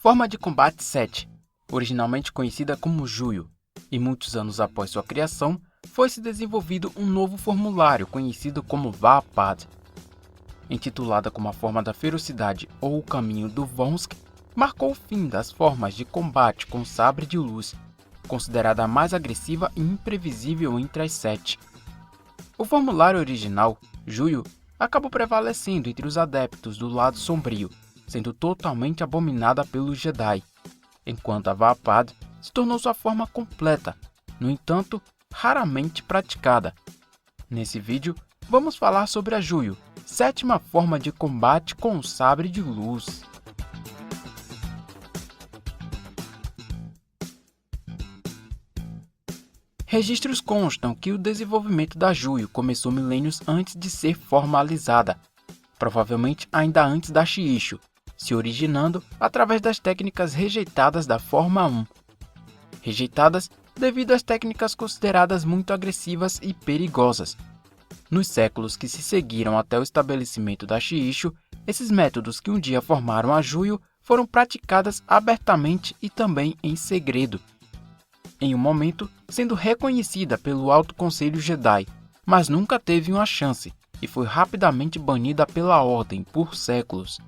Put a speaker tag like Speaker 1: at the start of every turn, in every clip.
Speaker 1: Forma de combate 7, originalmente conhecida como Juyo, e muitos anos após sua criação, foi-se desenvolvido um novo formulário conhecido como Vapad. Intitulada como a forma da ferocidade ou o caminho do Vonsk, marcou o fim das formas de combate com sabre de luz, considerada a mais agressiva e imprevisível entre as 7. O formulário original, Juyo, acabou prevalecendo entre os adeptos do lado sombrio, sendo totalmente abominada pelos Jedi, enquanto a Vapad se tornou sua forma completa, no entanto, raramente praticada. Nesse vídeo, vamos falar sobre a Juyo, sétima forma de combate com o sabre de luz. Registros constam que o desenvolvimento da Juyo começou milênios antes de ser formalizada, provavelmente ainda antes da Shiishu, se originando através das técnicas rejeitadas da Forma 1. Rejeitadas devido às técnicas consideradas muito agressivas e perigosas. Nos séculos que se seguiram até o estabelecimento da Shiishu, esses métodos que um dia formaram a Juyo foram praticadas abertamente e também em segredo. Em um momento, sendo reconhecida pelo Alto Conselho Jedi, mas nunca teve uma chance e foi rapidamente banida pela Ordem por séculos.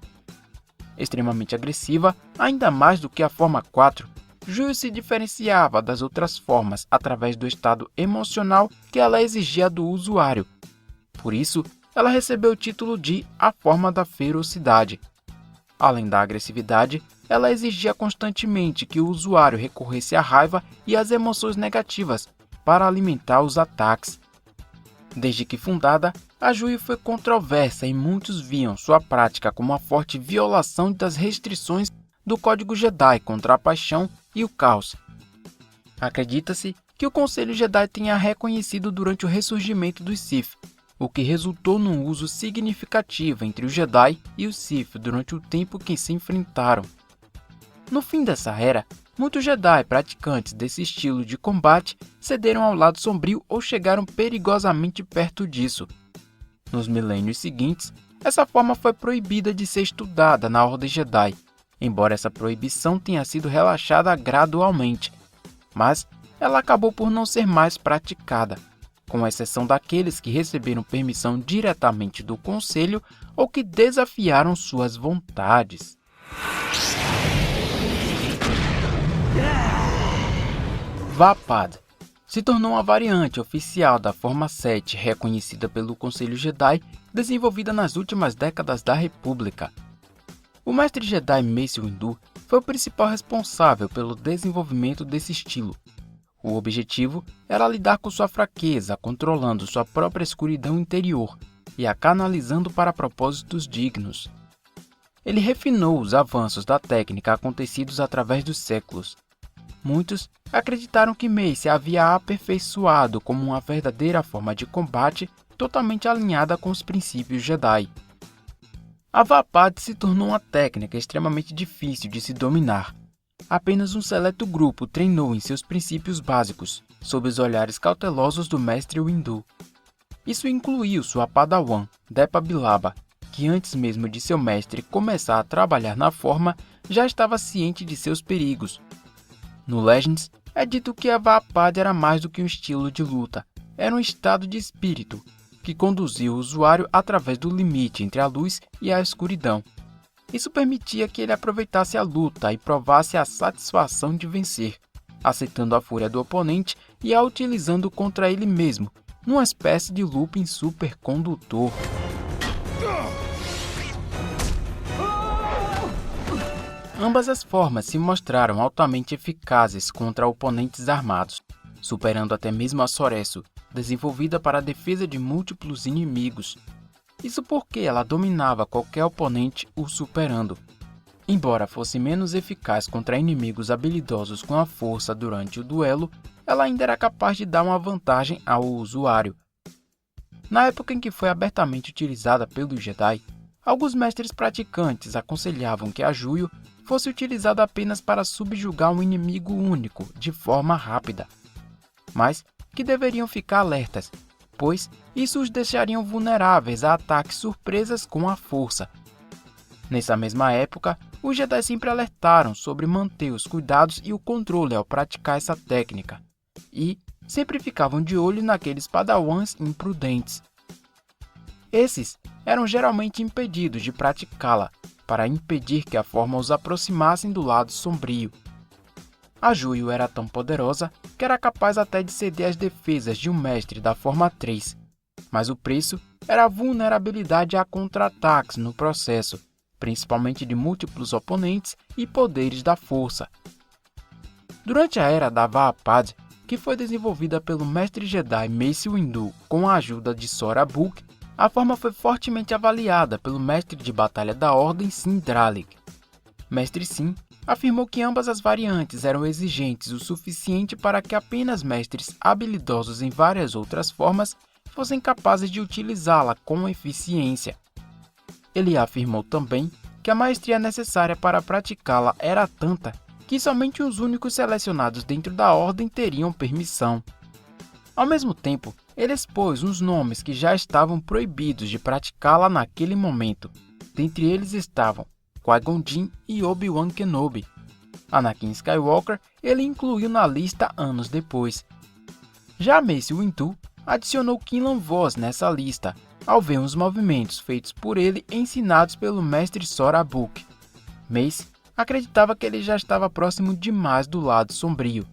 Speaker 1: Extremamente agressiva, ainda mais do que a Forma 4, Juyo se diferenciava das outras formas através do estado emocional que ela exigia do usuário. Por isso, ela recebeu o título de A Forma da Ferocidade. Além da agressividade, ela exigia constantemente que o usuário recorresse à raiva e às emoções negativas para alimentar os ataques. Desde que fundada, a Juyo foi controversa e muitos viam sua prática como uma forte violação das restrições do Código Jedi contra a paixão e o caos. Acredita-se que o Conselho Jedi tenha reconhecido durante o ressurgimento dos Sith, o que resultou num uso significativo entre os Jedi e os Sith durante o tempo que se enfrentaram. No fim dessa era, muitos Jedi praticantes desse estilo de combate cederam ao lado sombrio ou chegaram perigosamente perto disso. Nos milênios seguintes, essa forma foi proibida de ser estudada na Ordem Jedi, embora essa proibição tenha sido relaxada gradualmente, mas ela acabou por não ser mais praticada, com exceção daqueles que receberam permissão diretamente do Conselho ou que desafiaram suas vontades. Vapad se tornou uma variante oficial da Forma 7 reconhecida pelo Conselho Jedi, desenvolvida nas últimas décadas da República. O mestre Jedi Mace Windu foi o principal responsável pelo desenvolvimento desse estilo. O objetivo era lidar com sua fraqueza, controlando sua própria escuridão interior e a canalizando para propósitos dignos. Ele refinou os avanços da técnica acontecidos através dos séculos. Muitos acreditaram que Mace havia aperfeiçoado como uma verdadeira forma de combate totalmente alinhada com os princípios Jedi. A Vapad se tornou uma técnica extremamente difícil de se dominar. Apenas um seleto grupo treinou em seus princípios básicos, sob os olhares cautelosos do mestre Windu. Isso incluiu sua padawan, Depa Billaba, que antes mesmo de seu mestre começar a trabalhar na forma, já estava ciente de seus perigos. No Legends, é dito que a Vapad era mais do que um estilo de luta, era um estado de espírito, que conduzia o usuário através do limite entre a luz e a escuridão. Isso permitia que ele aproveitasse a luta e provasse a satisfação de vencer, aceitando a fúria do oponente e a utilizando contra ele mesmo, numa espécie de looping supercondutor. Ambas as formas se mostraram altamente eficazes contra oponentes armados, superando até mesmo a Soresu, desenvolvida para a defesa de múltiplos inimigos. Isso porque ela dominava qualquer oponente o superando. Embora fosse menos eficaz contra inimigos habilidosos com a força durante o duelo, ela ainda era capaz de dar uma vantagem ao usuário. Na época em que foi abertamente utilizada pelos Jedi, alguns mestres praticantes aconselhavam que a Juyo fosse utilizada apenas para subjugar um inimigo único de forma rápida, mas que deveriam ficar alertas, pois isso os deixariam vulneráveis a ataques surpresas com a força. Nessa mesma época, os Jedi sempre alertaram sobre manter os cuidados e o controle ao praticar essa técnica, e sempre ficavam de olho naqueles padawans imprudentes. Esses eram geralmente impedidos de praticá-la, para impedir que a forma os aproximassem do lado sombrio. A Juyo era tão poderosa que era capaz até de ceder às defesas de um mestre da forma 3, mas o preço era a vulnerabilidade a contra-ataques no processo, principalmente de múltiplos oponentes e poderes da força. Durante a era da Vaapad, que foi desenvolvida pelo mestre Jedi Mace Windu com a ajuda de Sora Bulq, a forma foi fortemente avaliada pelo mestre de batalha da Ordem Sindralik. Mestre Sin afirmou que ambas as variantes eram exigentes o suficiente para que apenas mestres habilidosos em várias outras formas fossem capazes de utilizá-la com eficiência. Ele afirmou também que a maestria necessária para praticá-la era tanta que somente os únicos selecionados dentro da ordem teriam permissão. Ao mesmo tempo, ele expôs uns nomes que já estavam proibidos de praticá-la naquele momento. Dentre eles estavam Qui-Gon Jinn e Obi-Wan Kenobi. Anakin Skywalker ele incluiu na lista anos depois. Já Mace Windu adicionou Quinlan Vos nessa lista, ao ver os movimentos feitos por ele ensinados pelo mestre Sora Bulq. Mace acreditava que ele já estava próximo demais do lado sombrio.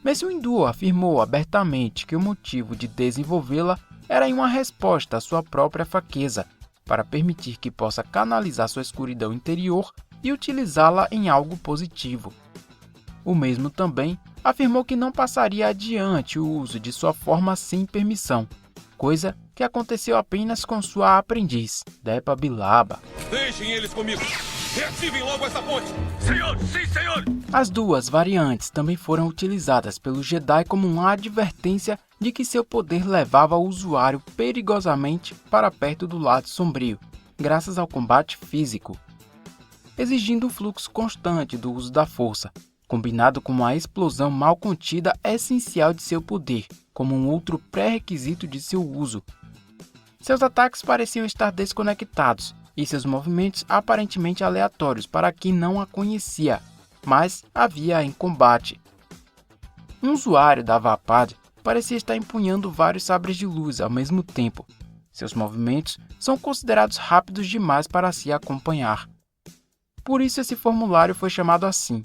Speaker 1: Mace Windu afirmou abertamente que o motivo de desenvolvê-la era em uma resposta à sua própria fraqueza, para permitir que possa canalizar sua escuridão interior e utilizá-la em algo positivo. O mesmo também afirmou que não passaria adiante o uso de sua forma sem permissão, coisa que aconteceu apenas com sua aprendiz, Depa Billaba.
Speaker 2: Deixem eles comigo! Reativem logo essa ponte! Senhor! Sim, senhor!
Speaker 1: As duas variantes também foram utilizadas pelo Jedi como uma advertência de que seu poder levava o usuário perigosamente para perto do lado sombrio, graças ao combate físico, exigindo um fluxo constante do uso da força, combinado com uma explosão mal contida essencial de seu poder, como um outro pré-requisito de seu uso. Seus ataques pareciam estar desconectados, e seus movimentos aparentemente aleatórios para quem não a conhecia, mas a via em combate. Um usuário da Vaapad parecia estar empunhando vários sabres de luz ao mesmo tempo. Seus movimentos são considerados rápidos demais para se acompanhar. Por isso esse formulário foi chamado assim.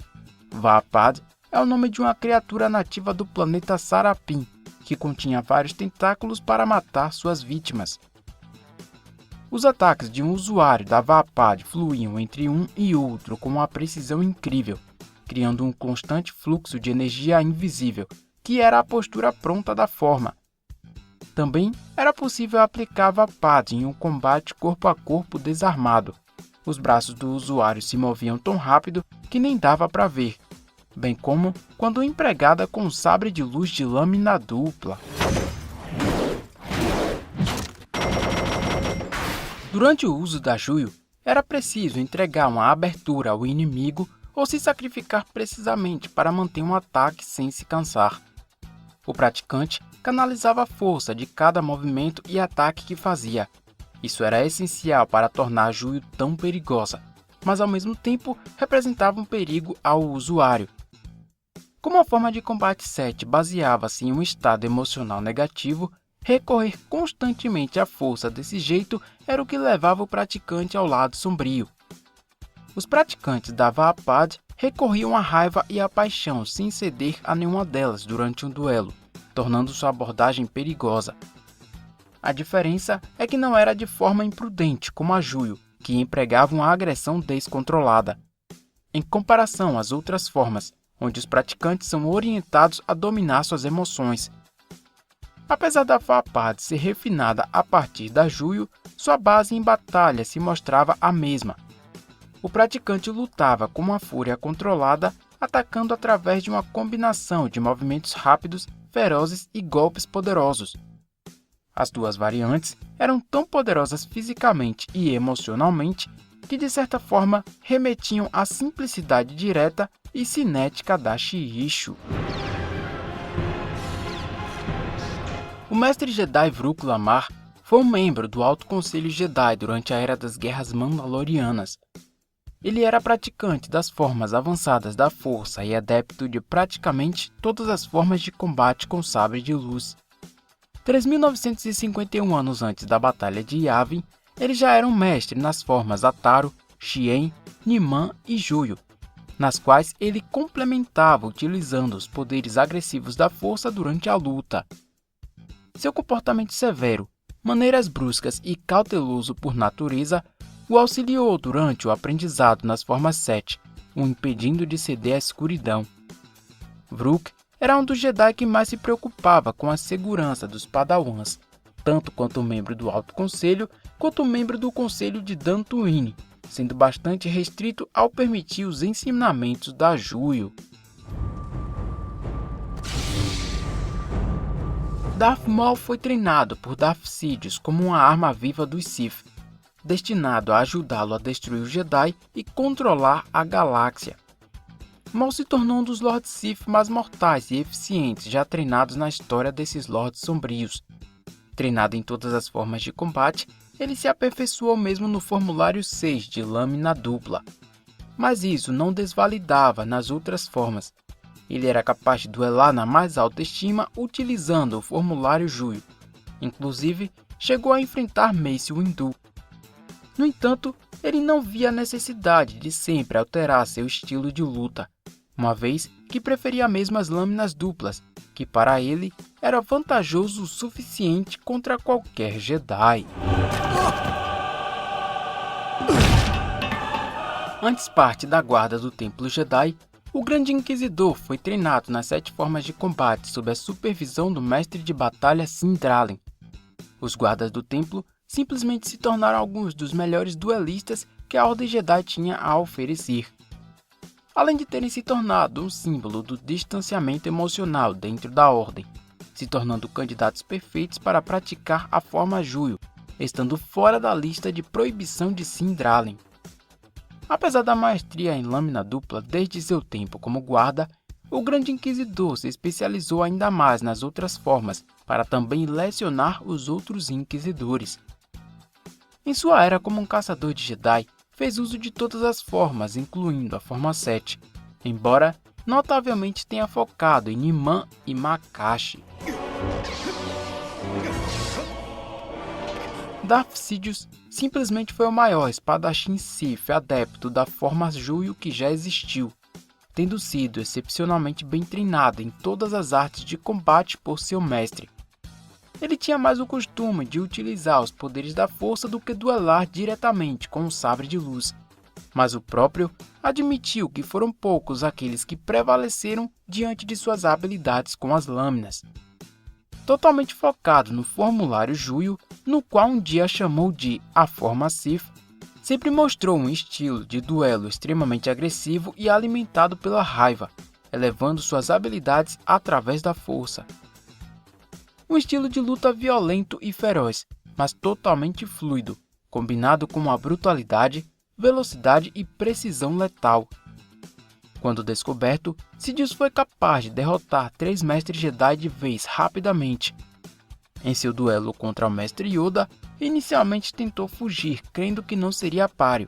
Speaker 1: Vaapad é o nome de uma criatura nativa do planeta Sarapin, que continha vários tentáculos para matar suas vítimas. Os ataques de um usuário da Vaapad fluíam entre um e outro com uma precisão incrível, criando um constante fluxo de energia invisível, que era a postura pronta da forma. Também era possível aplicar Vaapad em um combate corpo a corpo desarmado. Os braços do usuário se moviam tão rápido que nem dava para ver, bem como quando empregada com um sabre de luz de lâmina dupla. Durante o uso da Juyo, era preciso entregar uma abertura ao inimigo ou se sacrificar precisamente para manter um ataque sem se cansar. O praticante canalizava a força de cada movimento e ataque que fazia. Isso era essencial para tornar a Juyo tão perigosa, mas ao mesmo tempo representava um perigo ao usuário. Como a forma de combate 7 baseava-se em um estado emocional negativo, recorrer constantemente à força desse jeito era o que levava o praticante ao lado sombrio. Os praticantes da Vaapad recorriam à raiva e à paixão sem ceder a nenhuma delas durante um duelo, tornando sua abordagem perigosa. A diferença é que não era de forma imprudente como a Juyo, que empregava uma agressão descontrolada. Em comparação às outras formas, onde os praticantes são orientados a dominar suas emoções. Apesar da Vaapad ser refinada a partir da Juyo, sua base em batalha se mostrava a mesma. O praticante lutava com uma fúria controlada, atacando através de uma combinação de movimentos rápidos, ferozes e golpes poderosos. As duas variantes eram tão poderosas fisicamente e emocionalmente que, de certa forma, remetiam à simplicidade direta e cinética da Shiryu. O mestre Jedi Vrook Lamar foi um membro do Alto Conselho Jedi durante a Era das Guerras Mandalorianas. Ele era praticante das formas avançadas da força e adepto de praticamente todas as formas de combate com sabre de luz. 3.951 anos antes da Batalha de Yavin, ele já era um mestre nas formas Ataru, Xian, Niman e Juyo, nas quais ele complementava utilizando os poderes agressivos da força durante a luta. Seu comportamento severo, maneiras bruscas e cauteloso por natureza o auxiliou durante o aprendizado nas formas 7, o impedindo de ceder à escuridão. Vrook era um dos Jedi que mais se preocupava com a segurança dos Padawans, tanto quanto membro do Alto Conselho quanto membro do Conselho de Dantooine, sendo bastante restrito ao permitir os ensinamentos da Juyo. Darth Maul foi treinado por Darth Sidious como uma arma viva dos Sith, destinado a ajudá-lo a destruir os Jedi e controlar a galáxia. Maul se tornou um dos Lords Sith mais mortais e eficientes já treinados na história desses Lords Sombrios. Treinado em todas as formas de combate, ele se aperfeiçoou mesmo no Formulário 6 de Lâmina Dupla. Mas isso não desvalidava nas outras formas. Ele era capaz de duelar na mais alta estima utilizando o Formulário Juyo. Inclusive, chegou a enfrentar Mace Windu. No entanto, ele não via a necessidade de sempre alterar seu estilo de luta, uma vez que preferia mesmo as lâminas duplas, que para ele era vantajoso o suficiente contra qualquer Jedi. Antes parte da guarda do Templo Jedi, o Grande Inquisidor foi treinado nas 7 formas de combate sob a supervisão do mestre de batalha Sindralen. Os guardas do templo simplesmente se tornaram alguns dos melhores duelistas que a Ordem Jedi tinha a oferecer. Além de terem se tornado um símbolo do distanciamento emocional dentro da Ordem, se tornando candidatos perfeitos para praticar a forma Juyo, estando fora da lista de proibição de Sindralen. Apesar da maestria em lâmina dupla desde seu tempo como guarda, o Grande Inquisidor se especializou ainda mais nas outras formas para também lecionar os outros Inquisidores. Em sua era como um caçador de Jedi, fez uso de todas as formas, incluindo a forma 7, embora notavelmente tenha focado em Niman e Makashi. Darth Sidious simplesmente foi o maior espadachim Sith adepto da forma Juyo que já existiu, tendo sido excepcionalmente bem treinado em todas as artes de combate por seu mestre. Ele tinha mais o costume de utilizar os poderes da força do que duelar diretamente com um sabre de luz, mas o próprio admitiu que foram poucos aqueles que prevaleceram diante de suas habilidades com as lâminas. Totalmente focado no Formulário Juyo, no qual um dia chamou de a forma Sith, sempre mostrou um estilo de duelo extremamente agressivo e alimentado pela raiva, elevando suas habilidades através da força. Um estilo de luta violento e feroz, mas totalmente fluido, combinado com uma brutalidade, velocidade e precisão letal. Quando descoberto, Sidious foi capaz de derrotar 3 mestres Jedi de vez rapidamente. Em seu duelo contra o mestre Yoda, inicialmente tentou fugir, crendo que não seria páreo,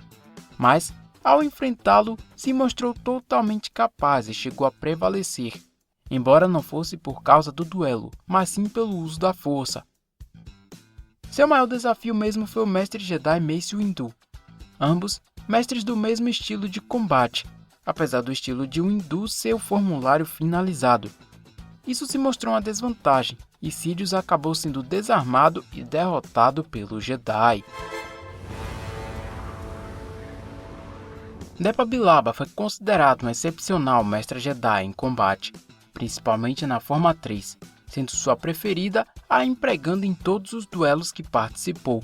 Speaker 1: mas, ao enfrentá-lo, se mostrou totalmente capaz e chegou a prevalecer, embora não fosse por causa do duelo, mas sim pelo uso da força. Seu maior desafio mesmo foi o mestre Jedi Mace Windu, ambos mestres do mesmo estilo de combate, apesar do estilo de Windu ser o formulário finalizado. Isso se mostrou uma desvantagem, e Sidious acabou sendo desarmado e derrotado pelo Jedi. Depa Billaba foi considerado um excepcional mestre Jedi em combate, principalmente na forma 3, sendo sua preferida a empregando em todos os duelos que participou.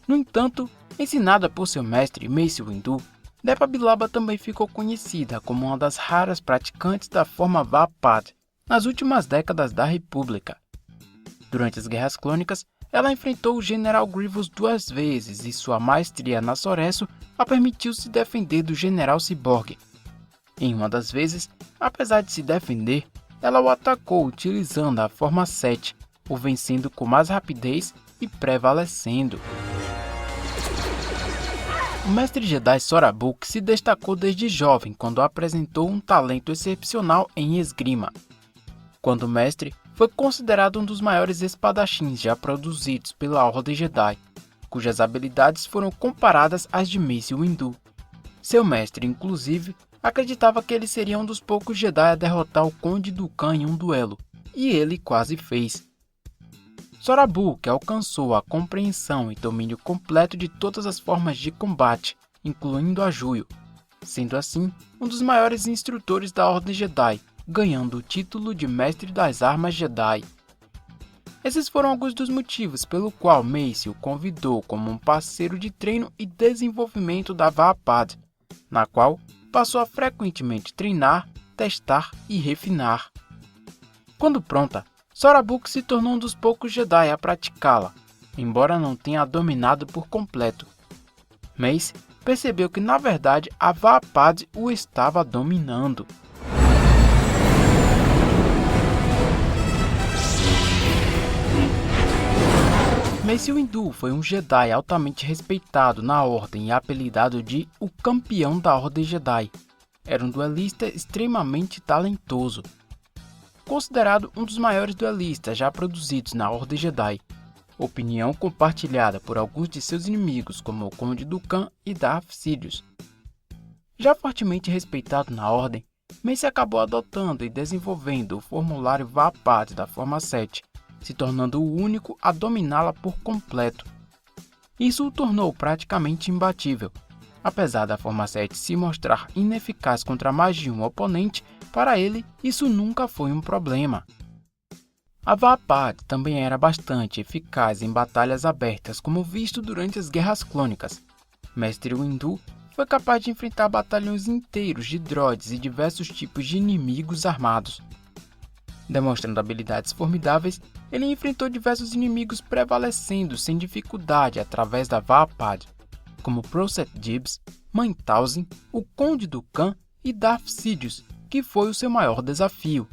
Speaker 1: No entanto, ensinada por seu mestre Mace Windu, Depa Billaba também ficou conhecida como uma das raras praticantes da forma Vaapad nas últimas décadas da República. Durante as Guerras Clônicas, ela enfrentou o General Grievous 2 vezes e sua maestria na Soresso a permitiu se defender do General Cyborg. Em uma das vezes, apesar de se defender, ela o atacou utilizando a forma 7, o vencendo com mais rapidez e prevalecendo. O mestre Jedi Sora Bulq se destacou desde jovem quando apresentou um talento excepcional em esgrima. Quando mestre, foi considerado um dos maiores espadachins já produzidos pela Ordem Jedi, cujas habilidades foram comparadas às de Mace Windu. Seu mestre, inclusive, acreditava que ele seria um dos poucos Jedi a derrotar o Conde Dooku em um duelo, e ele quase fez. Sora Bulq alcançou a compreensão e domínio completo de todas as formas de combate, incluindo a Juyo, sendo assim um dos maiores instrutores da Ordem Jedi, ganhando o título de Mestre das Armas Jedi. Esses foram alguns dos motivos pelo qual Mace o convidou como um parceiro de treino e desenvolvimento da Vaapad, na qual passou a frequentemente treinar, testar e refinar. Quando pronta, Sora Bulq se tornou um dos poucos Jedi a praticá-la, embora não tenha a dominado por completo. Mace percebeu que na verdade a Vaapad o estava dominando. Mace Windu foi um Jedi altamente respeitado na Ordem e apelidado de o Campeão da Ordem Jedi. Era um duelista extremamente talentoso. Considerado um dos maiores duelistas já produzidos na Ordem Jedi, opinião compartilhada por alguns de seus inimigos como o Conde Dooku e Darth Sidious. Já fortemente respeitado na Ordem, Mace acabou adotando e desenvolvendo o formulário Vaapad da Forma 7, se tornando o único a dominá-la por completo. Isso o tornou praticamente imbatível. Apesar da Forma 7 se mostrar ineficaz contra mais de um oponente, para ele isso nunca foi um problema. A Vaapad também era bastante eficaz em batalhas abertas, como visto durante as Guerras Clônicas. Mestre Windu foi capaz de enfrentar batalhões inteiros de droids e diversos tipos de inimigos armados. Demonstrando habilidades formidáveis, ele enfrentou diversos inimigos prevalecendo sem dificuldade através da Vaapad, como Procet Gibbs, Mãe Talzin, o Conde Dooku e Darth Sidious, que foi o seu maior desafio.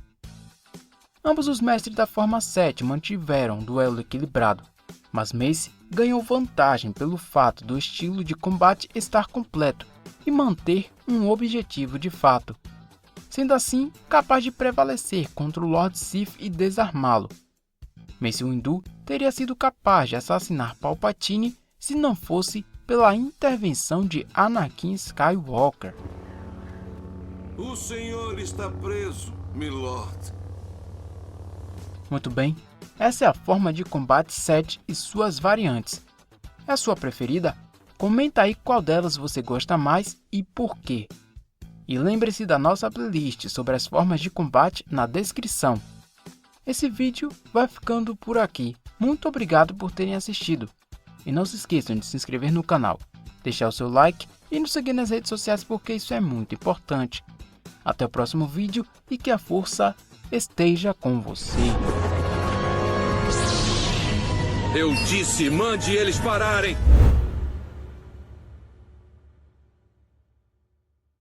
Speaker 1: Ambos os mestres da Forma 7 mantiveram um duelo equilibrado, mas Mace ganhou vantagem pelo fato do estilo de combate estar completo e manter um objetivo de fato, sendo assim capaz de prevalecer contra o Lord Sith e desarmá-lo. Mace Windu teria sido capaz de assassinar Palpatine se não fosse pela intervenção de Anakin Skywalker.
Speaker 3: O senhor está preso, milord.
Speaker 1: Muito bem, essa é a forma de combate 7 e suas variantes. É a sua preferida? Comenta aí qual delas você gosta mais e por quê. E lembre-se da nossa playlist sobre as formas de combate na descrição. Esse vídeo vai ficando por aqui. Muito obrigado por terem assistido. E não se esqueçam de se inscrever no canal, deixar o seu like e nos seguir nas redes sociais porque isso é muito importante. Até o próximo vídeo e que a força esteja com você.
Speaker 2: Eu disse, mande eles pararem!